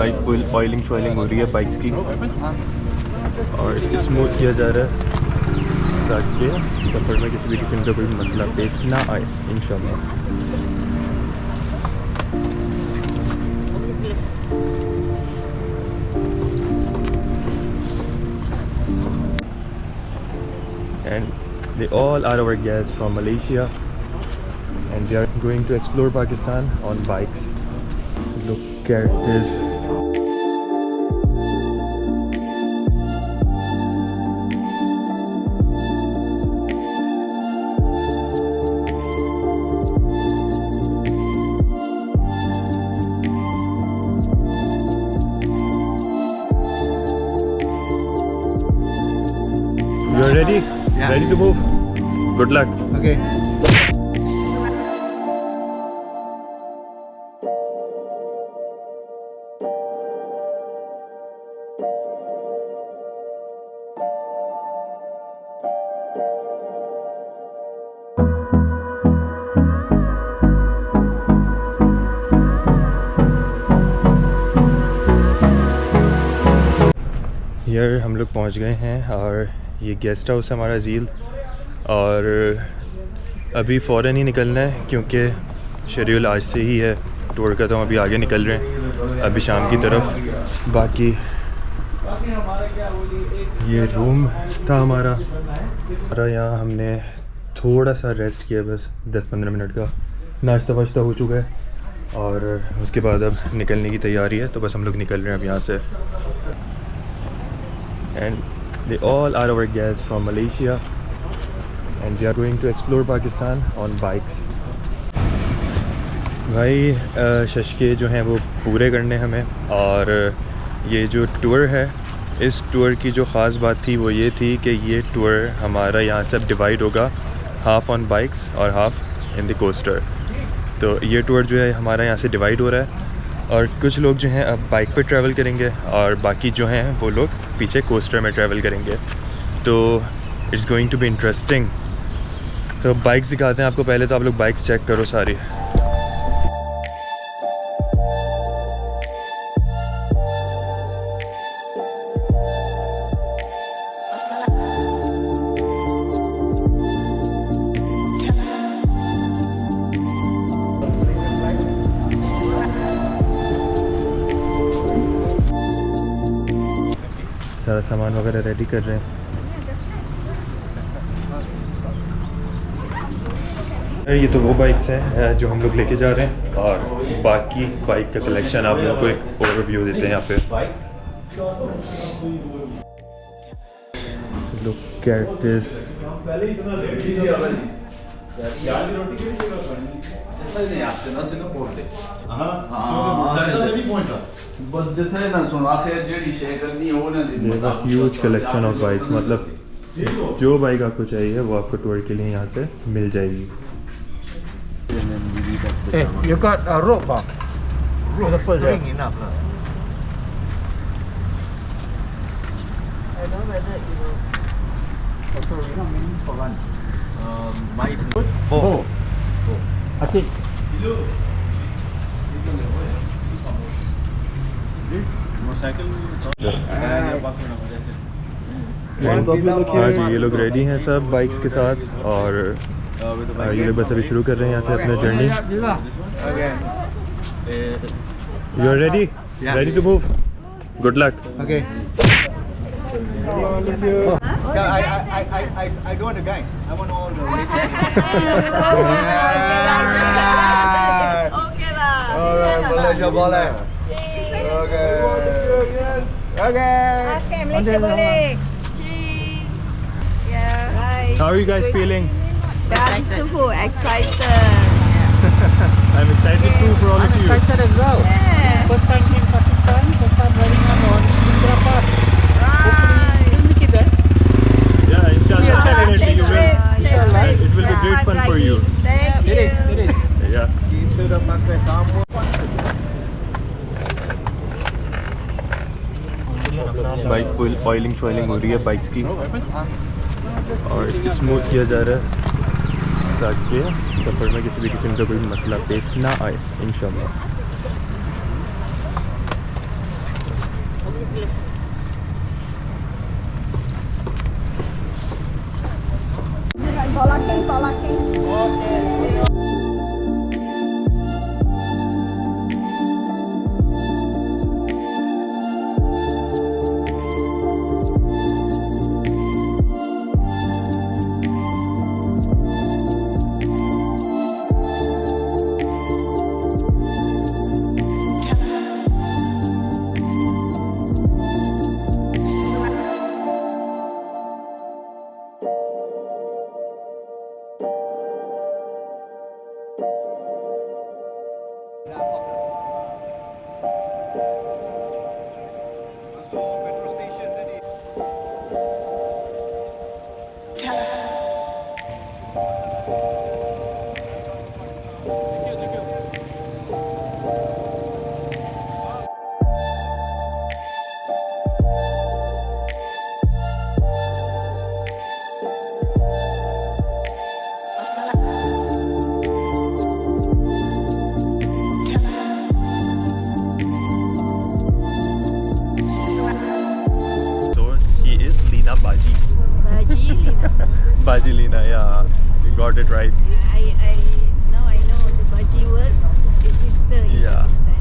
भाई full oiling शॉइलिंग हो रही है बाइक्स की और स्मूथ किया जा रहा है ताकि सफ़र में किसी भी किस्म का कोई मसला पेश ना आए इंशाल्लाह। And they all are our guests from Malaysia and they are going to explore Pakistan on bikes. Look at this. You are ready? Yeah. Ready to move? Good luck. Okay. Here हम लोग पहुंच गए हैं और ये guest house है हमारा झील और अभी फ़ौरन ही निकलना है क्योंकि शेड्यूल आज से ही है टूर का, तो हम अभी आगे निकल रहे हैं अभी शाम की तरफ। बाकी ये रूम था हमारा यहाँ हमने थोड़ा सा रेस्ट किया, बस 10-15 मिनट का। नाश्ता वाश्ता हो चुका है और उसके बाद अब निकलने की तैयारी है, तो बस हम लोग निकल रहे हैं अब यहाँ से। And they all are our guests from Malaysia and they are going to explore Pakistan on bikes. भाई शशके जो हैं वो पूरे करने हमें, और ये जो टूर है इस टूर की जो ख़ास बात थी वो ये थी कि ये टूर हमारा यहाँ से डिवाइड होगा, हाफ़ ऑन बाइक्स और हाफ़ इन द कोस्टर। तो ये टूर जो है हमारा यहाँ से डिवाइड हो रहा है और कुछ लोग जो हैं अब बाइक पे ट्रैवल करेंगे और बाकी जो हैं वो लोग पीछे कोस्टर में ट्रैवल करेंगे। तो it's going to be interesting. तो बाइक्स दिखाते हैं आपको, पहले तो आप लोग बाइक्स चेक करो सारी। सारा सामान वगैरह रेडी कर रहे हैं। ये तो वो बाइक्स हैं जो हम लोग लेके जा रहे हैं और बाकी बाइक का कलेक्शन आप लोगों को एक ओवरव्यू देते हैं यहाँ पे। Look at this. Huge collection of bikes, मतलब जो बाइक आपको चाहिए वो आपको टूर के लिए यहाँ से मिल जाएगी। Hey, you got a rope bar? Rope bring enough. I don't know whether you will. Also, we not many for one. My four. I think. आज ये लोग रेडी हैं सब बाइक्स के साथ और ये लोग बस अभी शुरू कर रहे हैं यहाँ से अपना journey. You are ready? Ready to move? Good luck. Okay. I don't want the guys. I want all the ladies. Okay lah. Alright, Malaysia boleh. Okay. Okay. Okay, Malaysia boleh. Cheese. Yeah. Right. How are you guys feeling? Beautiful, excited. I'm excited too for all of I'm you. excited as well. Yeah. First time in Pakistan, first time riding on Ultra Pass. Hopefully, you'll make it there. Yeah, inshallah, definitely Safe you will. trip, safe Inshallah. trip. It will be great fun for you. Thank you. It is. Yeah. Sudah pakai kamu. Bike full oiling शॉइलिंग हो रही है bikes की और smooth किया जा रहा है ताकि सफ़र में किसी भी किस्म का कोई मसला पेश ना आए इंशाल्लाह। Baji Lina, yeah, you got it right. Now I know the Baji words. His sister in Yeah. Pakistan.